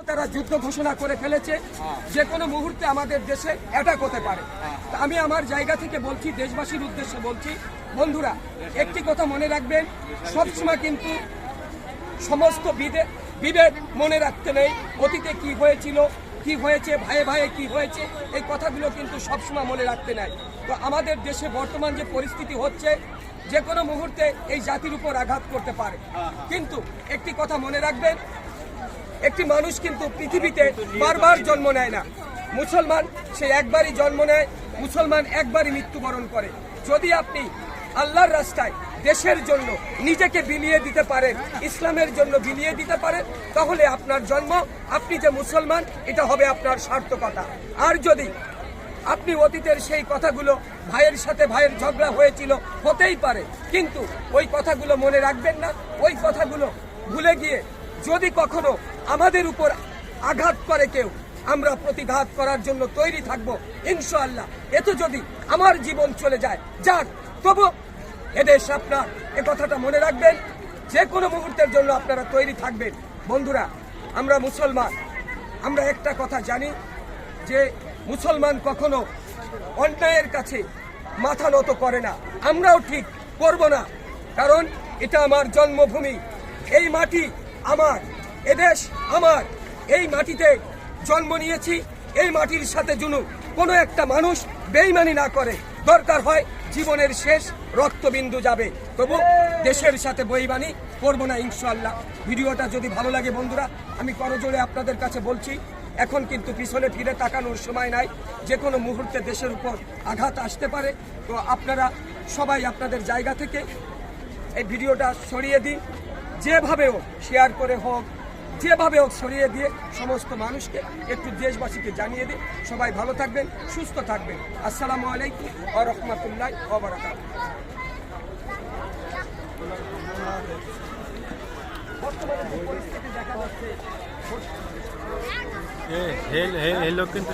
তারা যুদ্ধ ঘোষণা করে ফেলেছে, যে কোনো মুহূর্তে আমাদের দেশে অ্যাটাক হতে পারে। তা আমি আমার জায়গা থেকে বলছি, দেশবাসীর উদ্দেশ্যে বলছি, বন্ধুরা একটি কথা মনে রাখবেন, সবসময় কিন্তু সমস্ত বিভেদ মনে রাখতে নেই। অতীতে কি হয়েছিল, কি হয়েছে, ভাইয়ে ভাইয়ে কি হয়েছে, এই কথাগুলো কিন্তু সবসময় মনে রাখতে নাই। তো আমাদের দেশে বর্তমান যে পরিস্থিতি হচ্ছে, যে কোনো মুহূর্তে এই জাতির উপর আঘাত করতে পারে। কিন্তু একটি কথা মনে রাখবেন, একটি মানুষ কিন্তু পৃথিবীতে বারবার জন্ম নেয় না। মুসলমান সে একবারই জন্ম নেয়, মুসলমান একবারই মৃত্যুবরণ করে। যদি আপনি আল্লাহর রাস্তায় দেশের জন্য নিজেকে বিলিয়ে দিতে পারেন, ইসলামের জন্য বিলিয়ে দিতে পারেন, তাহলে আপনার জন্ম, আপনি যে মুসলমান, এটা হবে আপনার সার্থকতা। আর যদি আপনি অতীতের সেই কথাগুলো, ভাইয়ের সাথে ভাইয়ের ঝগড়া হয়েছিল, হতেই পারে, কিন্তু ওই কথাগুলো মনে রাখবেন না। ওই কথাগুলো ভুলে গিয়ে যদি কখনো আমাদের উপর আঘাত করে কেউ, আমরা প্রতিঘাত করার জন্য তৈরি থাকবো ইনশাআল্লাহ। এতে যদি আমার জীবন চলে যায়, যাক, তবু এদেশ আপনার, এ কথাটা মনে রাখবেন। যে কোনো মুহূর্তের জন্য আপনারা তৈরি থাকবেন। বন্ধুরা, আমরা মুসলমান, আমরা একটা কথা জানি যে মুসলমান কখনো অন্যায়ের কাছে মাথা নত করে না, আমরাও ঠিক করব না। কারণ এটা আমার জন্মভূমি, এই মাটি আমার, এদেশ আমার, এই মাটিতে জন্ম নিয়েছি, এই মাটির সাথে জুনু কোনো একটা মানুষ বেইমানি না করে, দরকার হয় জীবনের শেষ রক্তবিন্দু যাবে, তবু দেশের সাথে বেইমানি করবো না ইনশাআল্লাহ। ভিডিওটা যদি ভালো লাগে বন্ধুরা, আমি করজোড়ে আপনাদের কাছে বলছি, এখন কিন্তু পিছনে ফিরে তাকানোর সময় নাই। যে কোনো মুহূর্তে দেশের উপর আঘাত আসতে পারে। তো আপনারা সবাই আপনাদের জায়গা থেকে এই ভিডিওটা ছড়িয়ে দিন, যেভাবে হোক শেয়ার করে হোক, যেভাবে হোক ছড়িয়ে দিয়ে সমস্ত মানুষকে, একটু দেশবাসীকে জানিয়ে দিন। সবাই ভালো থাকবেন, সুস্থ থাকবেন। আসসালামু আলাইকুম ওয়া রাহমাতুল্লাহি ওয়া বারাকাতুহু। বর্তমানে যে পরিস্থিতি দেখা যাচ্ছে, লোক কিন্তু